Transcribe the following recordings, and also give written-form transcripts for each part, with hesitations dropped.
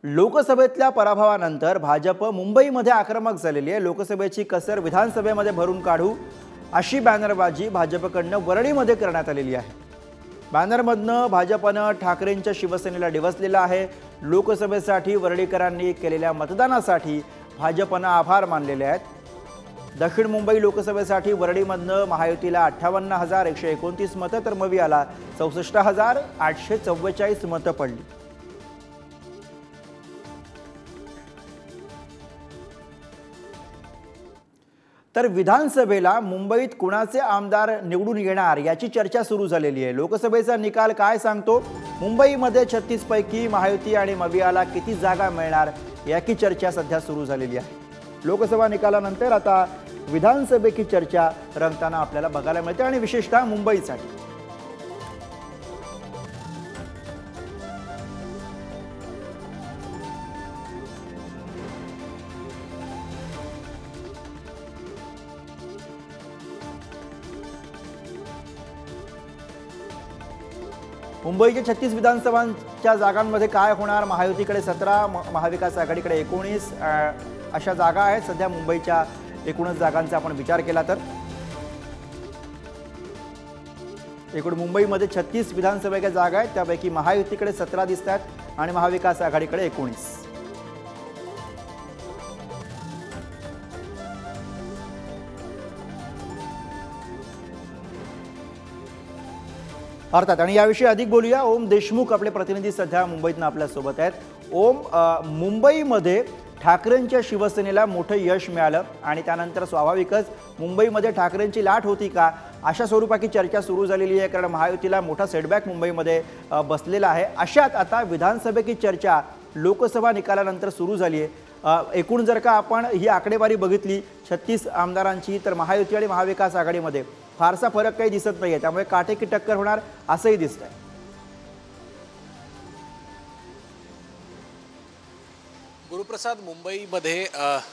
लोकसभेतल्या पराभवानंतर भाजप मुंबईमध्ये आक्रमक झालेली आहे। लोकसभेची कसर विधानसभेमध्ये भरून काढू अशी बॅनरबाजी भाजपकडनं वरळीमध्ये करण्यात आलेली आहे। बॅनरमधनं भाजपनं ठाकरेंच्या शिवसेनेला डिवचलेलं आहे। लोकसभेसाठी वरळीकरांनी केलेल्या मतदानासाठी भाजपनं आभार मानलेले आहेत। दक्षिण मुंबई लोकसभेसाठी वरळीमधनं महायुतीला 58,129 मतं तर मवियाला 64,844 मतं पडली। तर विधानसभेला मुंबईत कुणाचे आमदार निवडून येणार याची चर्चा सुरू झालेली आहे। लोकसभेचा निकाल काय सांगतो? मुंबईमध्ये 36 पैकी महायुती आणि मवियाला किती जागा मिळणार याची चर्चा सध्या सुरू झालेली आहे। लोकसभा निकालानंतर आता विधानसभेची चर्चा रंगताना आपल्याला बघायला मिळते आणि विशेषतः मुंबईसाठी। मुंबईच्या 36 विधानसभांच्या जागांमध्ये काय होणार? महायुतीकडे 17, महाविकास आघाडीकडे 19 अशा जागा आहेत। सध्या मुंबईच्या एकूणच जागांचा आपण विचार केला तर एकूण मुंबईमध्ये 36 विधानसभेच्या जागा आहेत, त्यापैकी महायुतीकडे 17 दिसतात आणि महाविकास आघाडीकडे 19। अर्थात आणि याविषयी अधिक बोलूया। ओम देशमुख आपले प्रतिनिधी सध्या मुंबईतून आपल्या सोबत आहेत। ओम, मुंबईमध्ये ठाकरेंच्या शिवसेनेला मोठं यश मिळालं आणि त्यानंतर स्वाभाविकच मुंबईमध्ये ठाकरेंची लाट होती का अशा स्वरूपाची चर्चा सुरू झालेली आहे, कारण महायुतीला मोठा सेटबॅक मुंबईमध्ये बसलेला आहे। अशात आता विधानसभेची चर्चा लोकसभा निकालानंतर सुरू झाली आहे। एकूण जर का आपण ही आकडेवारी बघितली 36 आमदारांची, तर महायुती आणि महाविकास आघाडीमध्ये फारसा फरक काही दिसत नाहीये, त्यामुळे काटेकी टक्कर होणार असंही दिसतंय। गुरुप्रसाद, मुंबईमध्ये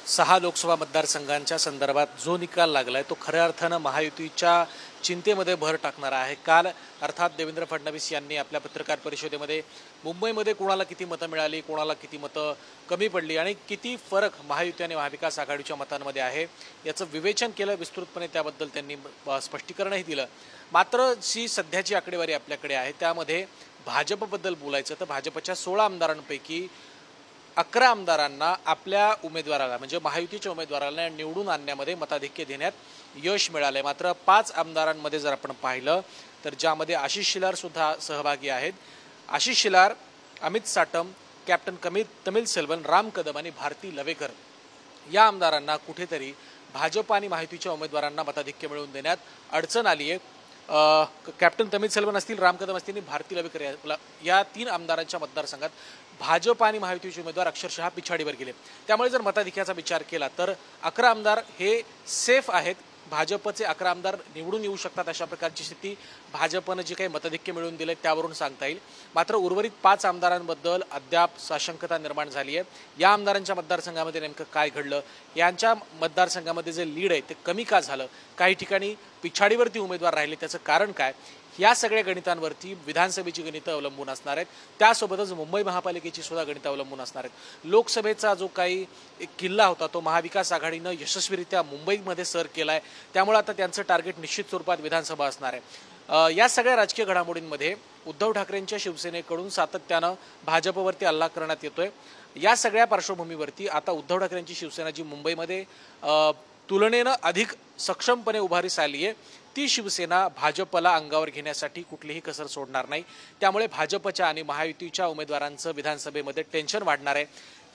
6 लोकसभा मतदारसंघांच्या संदर्भात जो निकाल लागलाय तो खऱ्या अर्थानं महायुतीच्या चिंतेमध्ये भर टाकणारा आहे। काल अर्थात देवेंद्र फडणवीस यांनी आपल्या पत्रकार परिषदेमध्ये मुंबईमध्ये कोणाला किती मतं मिळाली, कोणाला किती मतं कमी पडली आणि किती फरक महायुती आणि महाविकास आघाडीच्या मतांमध्ये आहे याचं विवेचन केलं विस्तृतपणे। त्याबद्दल त्यांनी स्पष्टीकरणही दिलं। मात्र जी सध्याची आकडेवारी आपल्याकडे आहे त्यामध्ये भाजपबद्दल बोलायचं तर भाजपच्या 16 आमदारांपैकी 11 आमदारांना आपल्या उमेदवाराला म्हणजे महायुतीच्या उमेदवाराला निवडून आणण्यामध्ये मताधिक्य देण्यात यश मिळाले। मात्र 5 आमदारांमध्ये जर आपण पाहिलं तर ज्यामध्ये आशिष शेलार सुद्धा सहभागी आहेत। आशिष शेलार, अमित साटम, कॅप्टन तमिल सेल्वन, राम कदम आणि भारती लवेकर या आमदारांना कुठेतरी भाजप आणि महायुतीच्या उमेदवारांना मताधिक्य मिळवून देण्यात अडचण आली आहे। कॅप्टन तमिल सेल्वन असतील, राम कदम असतील आणि भारती लवेकर या 3 आमदारांच्या मतदारसंघात भाजप आणि महायुतीचे उमेदवार अक्षरशः पिछाडीवर गेले। त्यामुळे जर मताधिक्याचा विचार केला तर 11 आमदार हे सेफ आहेत। भाजपचे 11 आमदार निवडून येऊ शकतात अशा प्रकारची स्थिती भाजपनं जे काही मताधिक्य मिळवून दिले त्यावरून सांगता येईल। मात्र उर्वरित 5 आमदारांबद्दल अद्याप साशंकता निर्माण झाली आहे। या आमदारांच्या मतदारसंघामध्ये नेमकं काय घडलं, यांच्या मतदारसंघामध्ये जे लीड आहे ते कमी का झालं, काही ठिकाणी पिछाडीवरती उमेदवार राहिले, त्याचं कारण काय, या सगळ्या गणितांवरती विधानसभेची गणितं अवलंबून असणार आहेत। त्यासोबतच मुंबई महापालिकेची सुद्धा गणितं अवलंबून असणार आहेत। लोकसभेचा जो काही एक किल्ला होता तो महाविकास आघाडीनं यशस्वीरित्या मुंबईमध्ये सर केला आहे, त्यामुळे आता त्यांचं टार्गेट निश्चित स्वरूपात विधानसभा असणार आहे। या सगळ्या राजकीय घडामोडींमध्ये उद्धव ठाकरेंच्या शिवसेनेकडून सातत्यानं भाजपवरती हल्ला करण्यात येतोय। या सगळ्या पार्श्वभूमीवरती आता उद्धव ठाकरेंची शिवसेना जी मुंबईमध्ये तुलनेनं अधिक सक्षमपणे उभारीस आली आहे, ती शिवसेना भाजपला अंगावर घेण्यासाठी कुठलीही कसर सोडणार नाही। त्यामुळे भाजपच्या आणि महायुतीच्या उमेदवारांचं विधानसभेमध्ये टेन्शन वाढणार आहे।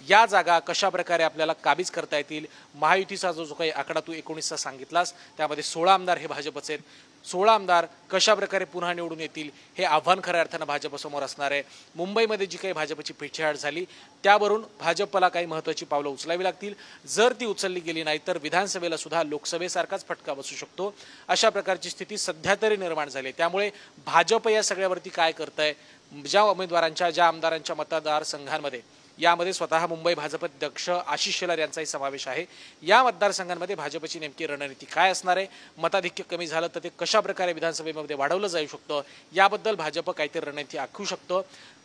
या जागा कशा प्रकारे आपल्याला काबीज करता येतील, महायुतीचा जो काही आकडा तू 19चा सांगितलास त्यामध्ये 16 आमदार हे भाजपचे आहेत, 16 आमदार कशा प्रकारे पुन्हा निवडून येतील हे आव्हान खऱ्या अर्थानं भाजपसमोर असणार आहे। मुंबईमध्ये जी काही भाजपची पिछेहाट झाली त्यावरून भाजपला काही महत्त्वाची पावलं उचलावी लागतील। जर ती उचलली गेली नाही तर विधानसभेला सुद्धा लोकसभेसारखाच फटका बसू शकतो अशा प्रकारची स्थिती सध्या तरी निर्माण झाली। त्यामुळे भाजप या सगळ्यावरती काय करतंय, ज्या उमेदवारांच्या ज्या आमदारांच्या मतदारसंघांमध्ये यामध्ये स्वतः मुंबई भाजप अध्यक्ष आशिष शेलार यांचाही समावेश आहे। या मतदारसंघांमध्ये भाजपची नेमकी रणनीती काय असणार आहे, मताधिक्य कमी झालं तर ते कशा प्रकारे विधानसभेमध्ये वाढवलं जाऊ शकतं, याबद्दल भाजप काहीतरी रणनीती आखू शकतं।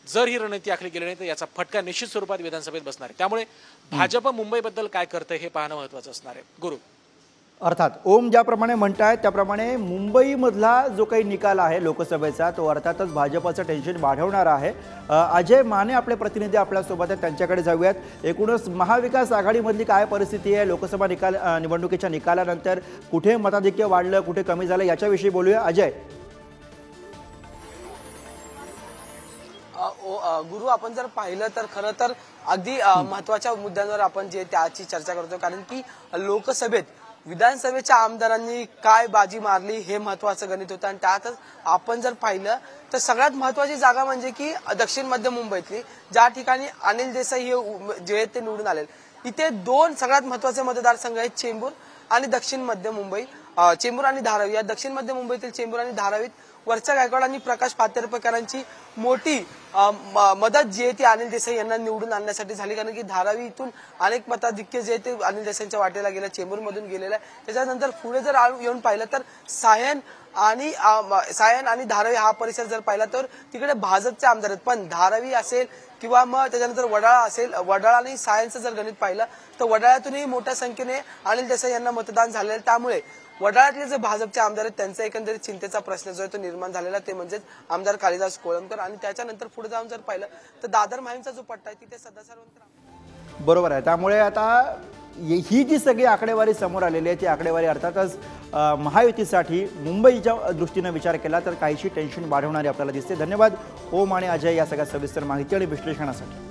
जर ही रणनीती आखली गेली नाही तर याचा फटका निश्चित स्वरूपात विधानसभेत बसणार आहे। त्यामुळे भाजप मुंबईबद्दल काय करतं हे पाहणं महत्त्वाचं असणार आहे। गुरु, अर्थात ओम ज्याप्रमाणे म्हणतायत त्याप्रमाणे मुंबईमधला जो काही निकाल आहे लोकसभेचा तो अर्थातच भाजपचं टेन्शन वाढवणारा आहे। अजय माने आपले प्रतिनिधी आपल्यासोबत आहेत, त्यांच्याकडे जाऊयात। एकूणच महाविकास आघाडीमधली काय परिस्थिती आहे, लोकसभा निवडणुकीच्या निकालानंतर कुठे मताधिक्य वाढलं, कुठे कमी झालं, याच्याविषयी बोलूया। अजय, गुरु, आपण जर पाहिलं तर खरं तर अगदी महत्वाच्या मुद्द्यांवर आपण जे त्याची चर्चा करतो, कारण की लोकसभेत विधानसभेच्या आमदारांनी काय बाजी मारली हे महत्वाचं गणित होतं। आणि त्यातच आपण जर पाहिलं तर सगळ्यात महत्वाची जागा म्हणजे की दक्षिण मध्य मुंबईतली, ज्या ठिकाणी अनिल देसाई हे जे ते निवडून आले, इथे दोन सगळ्यात महत्वाचे मतदारसंघ आहेत, चेंबूर आणि दक्षिण मध्य मुंबई। चेंबूर आणि धारावी या दक्षिण मध्य मुंबईतील चेंबूर आणि धारावीत वरच्या गायकवाड आणि प्रकाश पातेरकरांची मोठी मदत जी आहे ती अनिल देसाई यांना निवडून आणण्यासाठी झाली, कारण की धारावीतून अनेक मताधिक्य जे ते अनिल देसाईंच्या वाटेला गेलं, चेंबूरमधून गेलेलं आहे। त्याच्यानंतर पुढे जर येऊन पाहिलं तर सायन आणि धारावी हा परिसर जर पाहिला तर तिकडे भाजपचे आमदार आहेत, पण धारावी असेल किंवा मग त्याच्यानंतर वडाळा असेल, वडाळा आणि सायनचं जर गणित पाहिलं तर वडाळ्यातूनही मोठ्या संख्येने अनिल देसाई यांना मतदान झालेलं आहे। त्यामुळे वडाळ्यातले जे भाजपचे आमदार आहेत त्यांचा एकंदरीत चिंतेचा प्रश्न जो आहे तो निर्माण झालेला, ते म्हणजे आमदार कालिदास कोळंबकर। आणि त्याच्यानंतर पुढे जाऊन जर पाहिलं तर दादर माहीमचा जो पट्टा आहे तिथे सध्या सर्वत्र बरोबर आहे। त्यामुळे आता ही जी सगळी आकडेवारी समोर आलेली आहे ती आकडेवारी अर्थातच महायुतीसाठी मुंबईच्या दृष्टीने विचार केला तर काहीशी टेन्शन वाढवणारी आपल्याला दिसते। धन्यवाद ओम आणि अजय या सगळ्या सविस्तर माहिती आणि विश्लेषणासाठी।